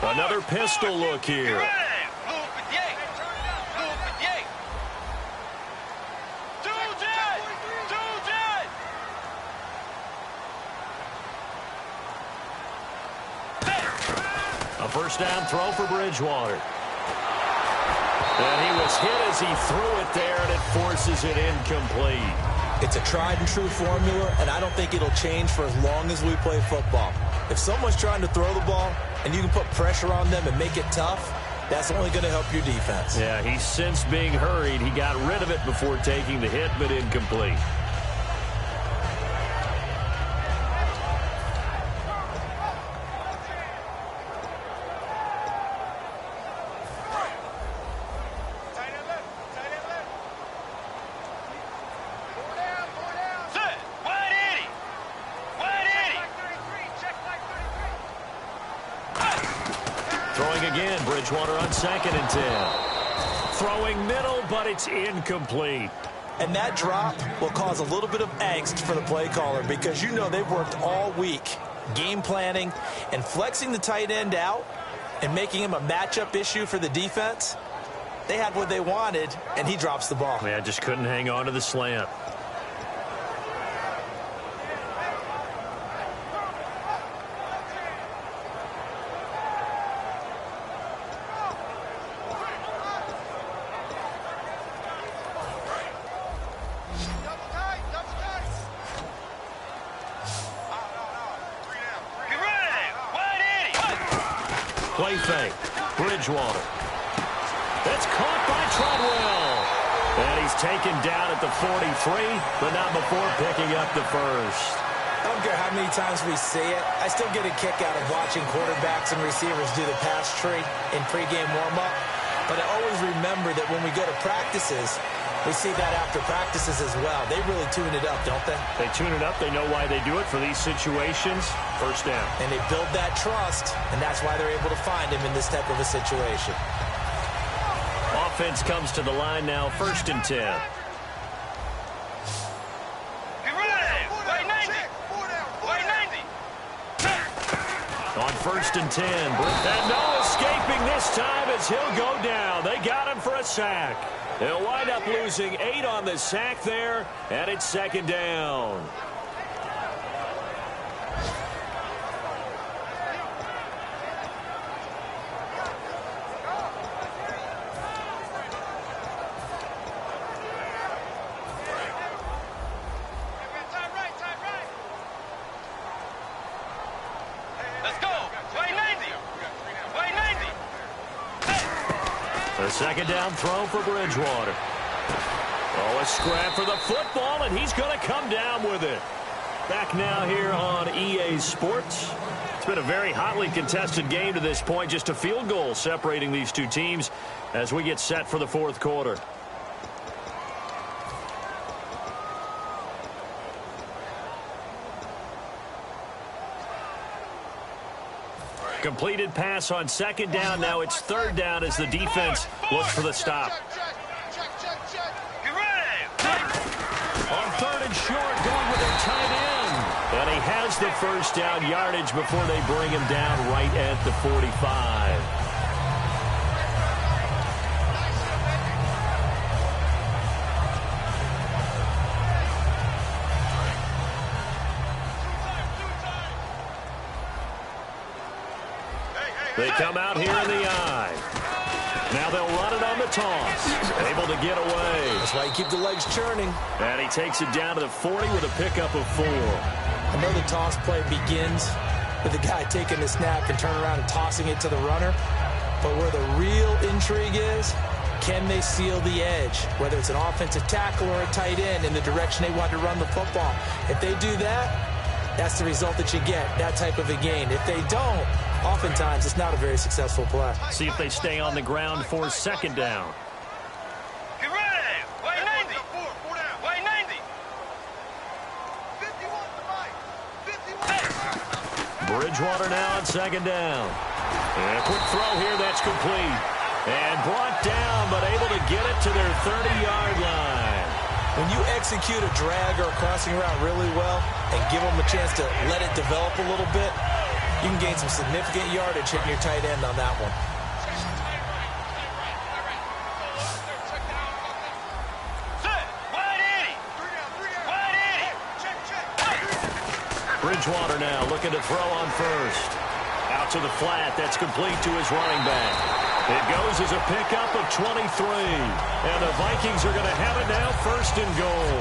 Another pistol look here. A first down throw for Bridgewater. And he was hit as he threw it there, and it forces it incomplete. It's a tried-and-true formula, and I don't think it'll change for as long as we play football. If someone's trying to throw the ball and you can put pressure on them and make it tough, that's only going to help your defense. Yeah, he's since being hurried. He got rid of it before taking the hit, but incomplete. Again, Bridgewater on 2nd and 10. Throwing middle, but it's incomplete. And that drop will cause a little bit of angst for the play caller because you know they've worked all week game planning and flexing the tight end out and making him a matchup issue for the defense. They had what they wanted, and he drops the ball. Yeah, just couldn't hang on to the slant. Play fake. Bridgewater. That's caught by Treadwell. And he's taken down at the 43, but not before picking up the first. I don't care how many times we see it. I still get a kick out of watching quarterbacks and receivers do the pass tree in pregame warm-up. But I always remember that when we go to practices, we see that after practices as well. They really tune it up, don't they? They tune it up. They know why they do it for these situations. First down. And they build that trust, and that's why they're able to find him in this type of a situation. Offense comes to the line now, 1st and 10. On 1st and 10. And no escaping this time as he'll go down. They got him for a sack. They'll wind up losing 8 on the sack there, and it's 2nd down. A 2nd down throw for Bridgewater. Oh, a scrap for the football, and he's going to come down with it. Back now here on EA Sports. It's been a very hotly contested game to this point. Just a field goal separating these two teams as we get set for the 4th quarter. Completed pass on 2nd down. Now it's 3rd down as the defense looks for the stop. On 3rd and short, going with their tight end. And he has the first down yardage before they bring him down right at the 45. They come out here in the eye. Now they'll run it on the toss. Able to get away. That's why you keep the legs churning. And he takes it down to the 40 with a pickup of 4. I know the toss play begins with the guy taking the snap and turning around and tossing it to the runner. But where the real intrigue is, can they seal the edge? Whether it's an offensive tackle or a tight end in the direction they want to run the football. If they do that, that's the result that you get, that type of a gain. If they don't, oftentimes it's not a very successful play. See if they stay on the ground for 2nd down. Bridgewater now on 2nd down. And a quick throw here that's complete. And brought down, but able to get it to their 30-yard line. When you execute a drag or a crossing route really well and give them a chance to let it develop a little bit, You can gain some significant yardage hitting your tight end on that one. Bridgewater now looking to throw on first. Out to the flat. That's complete to his running back. It goes as a pickup of 23. And the Vikings are going to have it now, first and goal.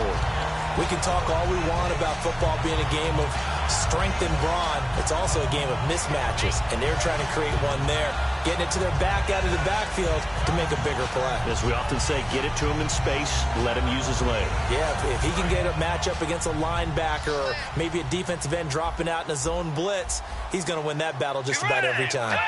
We can talk all we want about football being a game of strength and brawn. It's also a game of mismatches, and they're trying to create one there, getting it to their back out of the backfield to make a bigger play. As we often say, get it to him in space, let him use his leg. Yeah, if he can get a matchup against a linebacker or maybe a defensive end dropping out in a zone blitz, he's going to win that battle just about every time.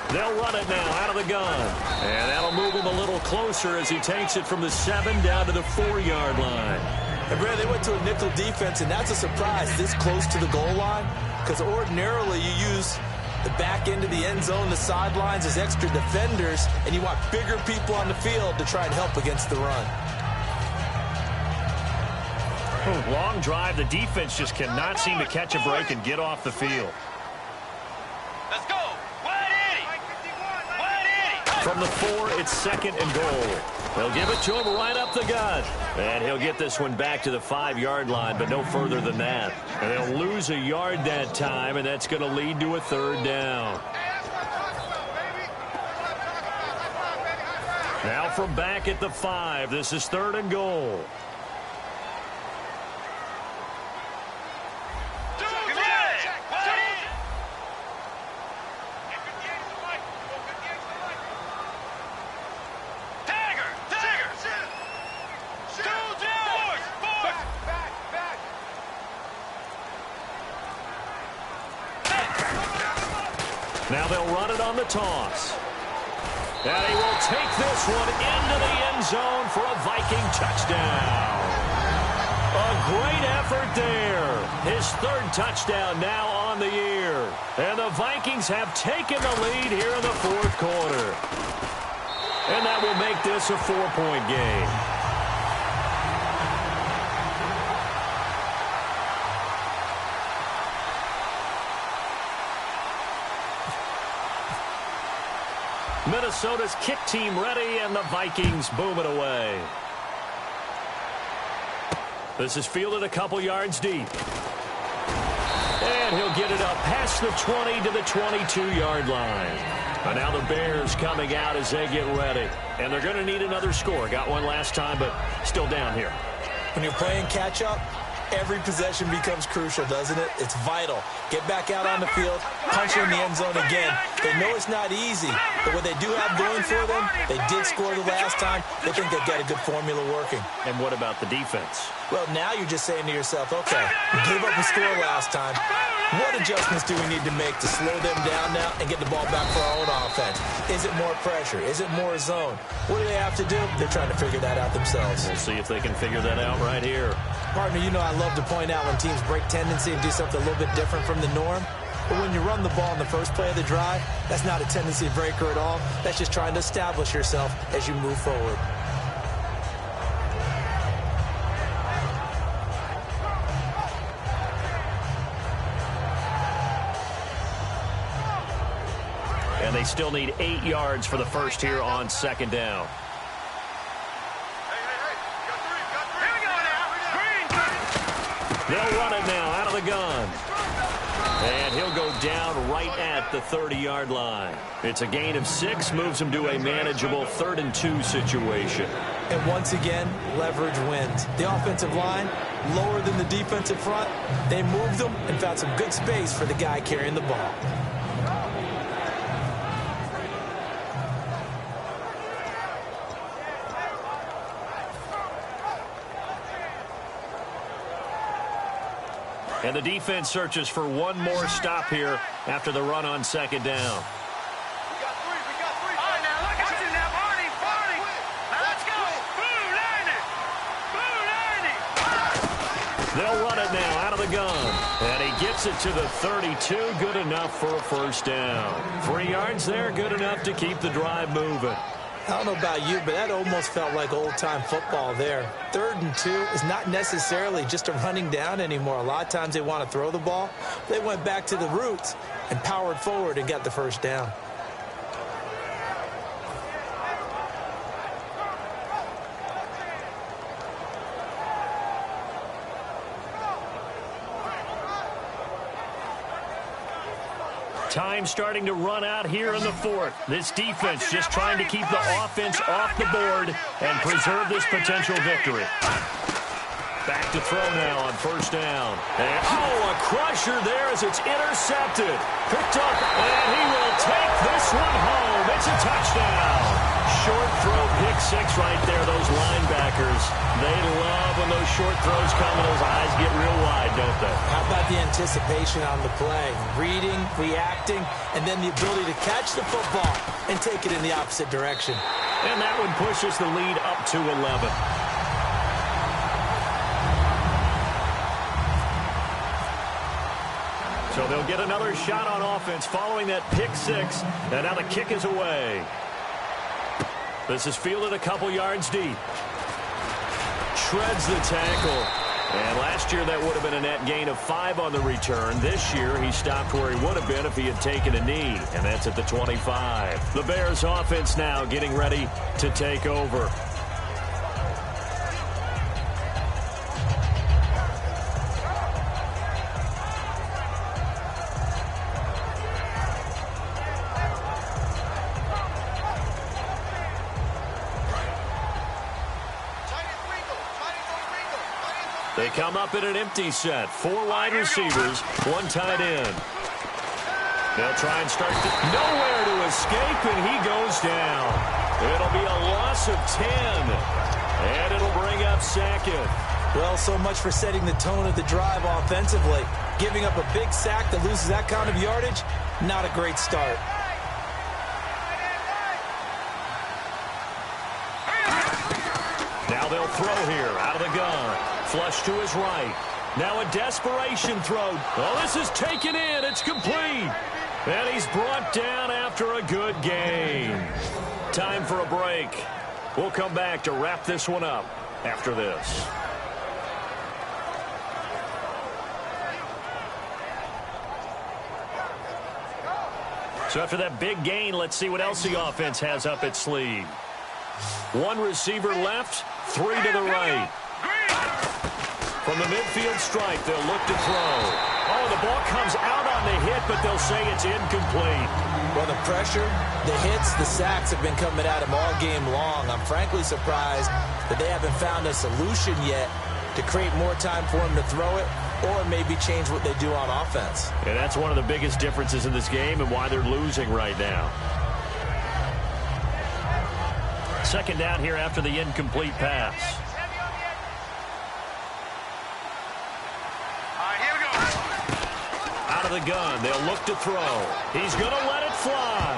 They'll run it now out of the gun. And that'll move him a little closer as he takes it from the 7 down to the 4-yard line. And Brad, they went to a nickel defense, and that's a surprise this close to the goal line, because ordinarily you use the back end of the end zone, the sidelines as extra defenders, and you want bigger people on the field to try and help against the run. Long drive. The defense just cannot seem to catch a break and get off the field. From the 4, it's second and goal. They'll give it to him right up the gut. And he'll get this one back to the 5-yard line, but no further than that. And they'll lose a yard that time, and that's going to lead to a 3rd down. Now from back at the 5, this is 3rd and goal. Now they'll run it on the toss. And he will take this one into the end zone for a Viking touchdown. A great effort there. His 3rd touchdown now on the year. And the Vikings have taken the lead here in the 4th quarter. And that will make this a 4-point game. Minnesota's kick team ready, and the Vikings boom it away. This is fielded a couple yards deep. And he'll get it up past the 20 to the 22-yard line. And now the Bears coming out as they get ready. And they're going to need another score. Got one last time, but still down here. When you're playing catch-up, every possession becomes crucial, doesn't it? It's vital. Get back out on the field, punch in the end zone again. They know it's not easy, but what they do have going for them, they did score the last time. They think they've got a good formula working. And what about the defense? Well, now you're just saying to yourself, okay, we gave up a score last time. What adjustments do we need to make to slow them down now and get the ball back for our own offense? Is it more pressure? Is it more zone? What do they have to do? They're trying to figure that out themselves. We'll see if they can figure that out right here. Partner, you know I love to point out when teams break tendency and do something a little bit different from the norm. But when you run the ball in the first play of the drive, that's not a tendency breaker at all. That's just trying to establish yourself as you move forward. And they still need 8 yards for the first here on 2nd down. They'll run it now out of the gun. And he'll go down right at the 30-yard line. It's a gain of 6, moves him to a manageable 3rd and 2 situation. And once again, leverage wins. The offensive line, lower than the defensive front. They moved them and found some good space for the guy carrying the ball. And the defense searches for one more stop here after the run on 2nd down. They'll run it now out of of the gun. And he gets it to the 32. Good enough for a first down. 3 yards there, good enough to keep the drive moving. I don't know about you, but that almost felt like old-time football there. 3rd and 2 is not necessarily just a running down anymore. A lot of times they want to throw the ball. They went back to the roots and powered forward and got the first down. Time starting to run out here in the 4th. This defense just trying to keep the offense off the board and preserve this potential victory. Back to throw now on first down. And, a crusher there as it's intercepted. Picked up, and he will take this one home. It's a touchdown. Short throw, pick 6 right there. Those linebackers, they love when those short throws come and those eyes get real wide, don't they? How about the anticipation on the play? Reading, reacting, and then the ability to catch the football and take it in the opposite direction. And that one pushes the lead up to 11. So they'll get another shot on offense following that pick 6. And now the kick is away. This is fielded a couple yards deep. Shreds the tackle. And last year that would have been a net gain of 5 on the return. This year he stopped where he would have been if he had taken a knee. And that's at the 25. The Bears offense now getting ready to take over. They come up in an empty set. 4 wide receivers, 1 tight end. They'll try and start nowhere to escape, and he goes down. It'll be a loss of 10, and it'll bring up 2nd. Well, so much for setting the tone of the drive offensively. Giving up a big sack that loses that kind of yardage, not a great start. Now they'll throw here out of the gun. Flush to his right. Now a desperation throw. Oh, this is taken in. It's complete. And he's brought down after a good game. Time for a break. We'll come back to wrap this one up after this. So after that big gain, let's see what else the offense has up its sleeve. 1 receiver left, 3 to the right. From the midfield stripe, they'll look to throw. Oh, the ball comes out on the hit, but they'll say it's incomplete. Well, the pressure, the hits, the sacks have been coming at him all game long. I'm frankly surprised that they haven't found a solution yet to create more time for him to throw it or maybe change what they do on offense. And that's one of the biggest differences in this game and why they're losing right now. 2nd down here after the incomplete pass. Out of the gun, they'll look to throw. He's going to let it fly.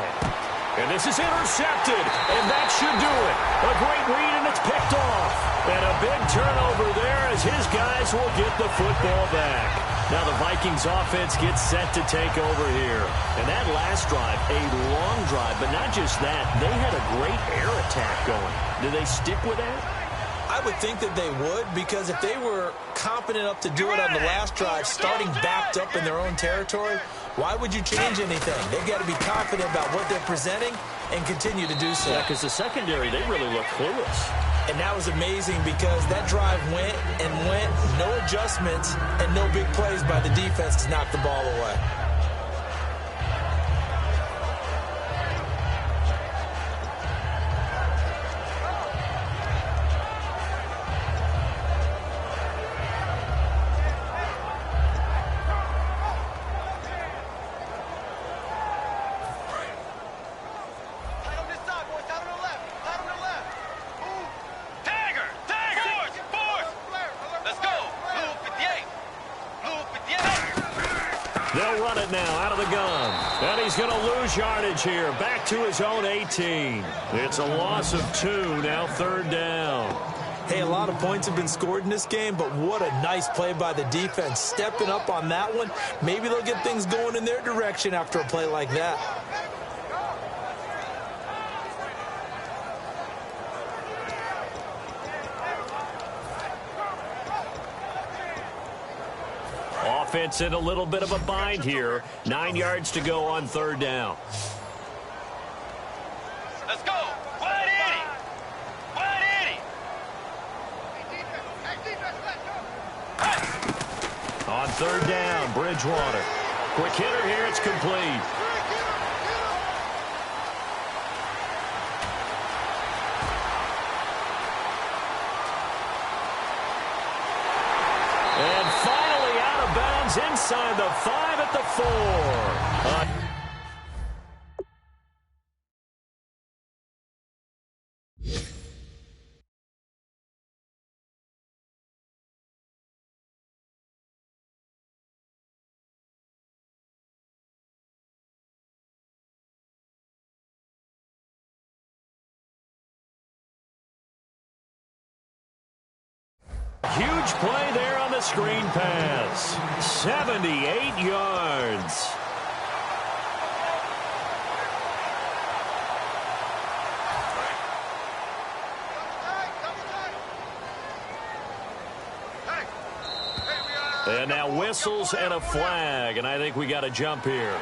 And this is intercepted, and that should do it. A great read, and it's picked off. And a big turnover there as his guys will get the football back. Now the Vikings offense gets set to take over here. And that last drive, a long drive, but not just that. They had a great air attack going. Do they stick with that? I would think that they would, because if they were confident enough to do it on the last drive, starting backed up in their own territory, why would you change anything? They've got to be confident about what they're presenting and continue to do so. Yeah, because the secondary, they really look clueless. And that was amazing because that drive went and went, no adjustments, and no big plays by the defense to knock the ball away. They'll run it now out of the gun. And he's going to lose yardage here. Back to his own 18. It's a loss of 2, now 3rd down. Hey, a lot of points have been scored in this game, but what a nice play by the defense. Stepping up on that one, maybe they'll get things going in their direction after a play like that. Offense in a little bit of a bind here. 9 yards to go on third down. Let's go. Wide Eddie. Wide Eddie. On third down, Bridgewater. Quick hitter here, it's complete. And finally out of bounds inside the 5 at the 4. Huge play there on the screen pass. 78 yards. And now whistles and a flag, and I think we got a jump here.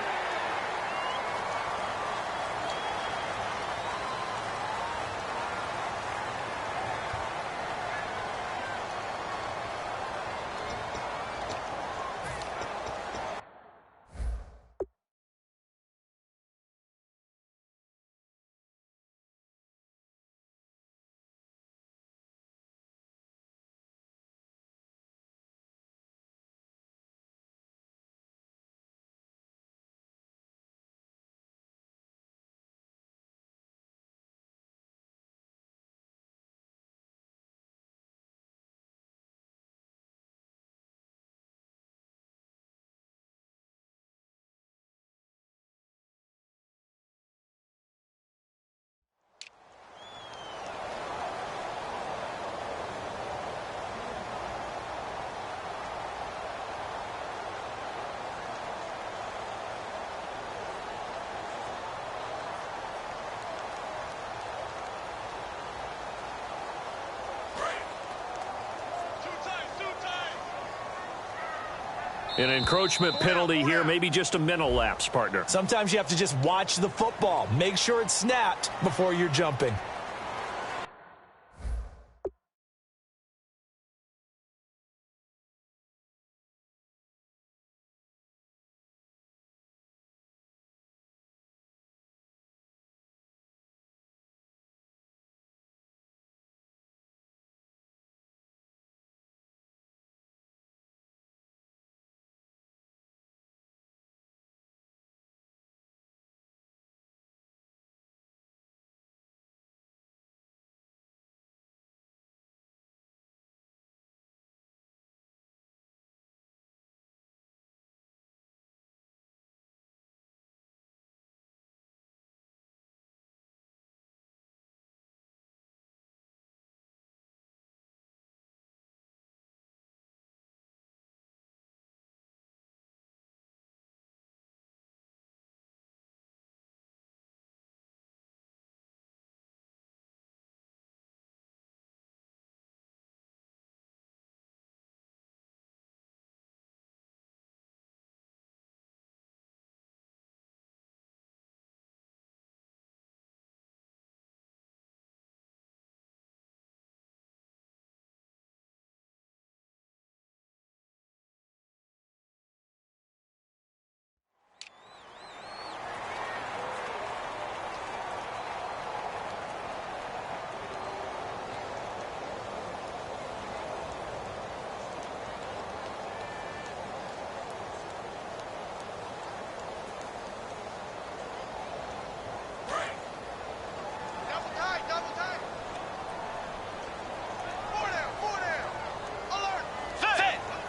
An encroachment penalty here, maybe just a mental lapse, partner. Sometimes you have to just watch the football. Make sure it's snapped before you're jumping.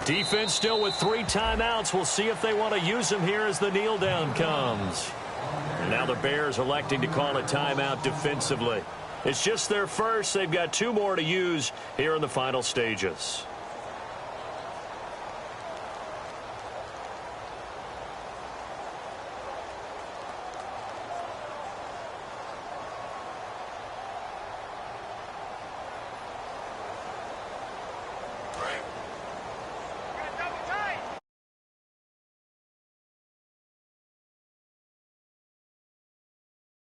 Defense still with 3 timeouts. We'll see if they want to use them here as the kneel down comes. And now the Bears electing to call a timeout defensively. It's just their first. They've got 2 more to use here in the final stages.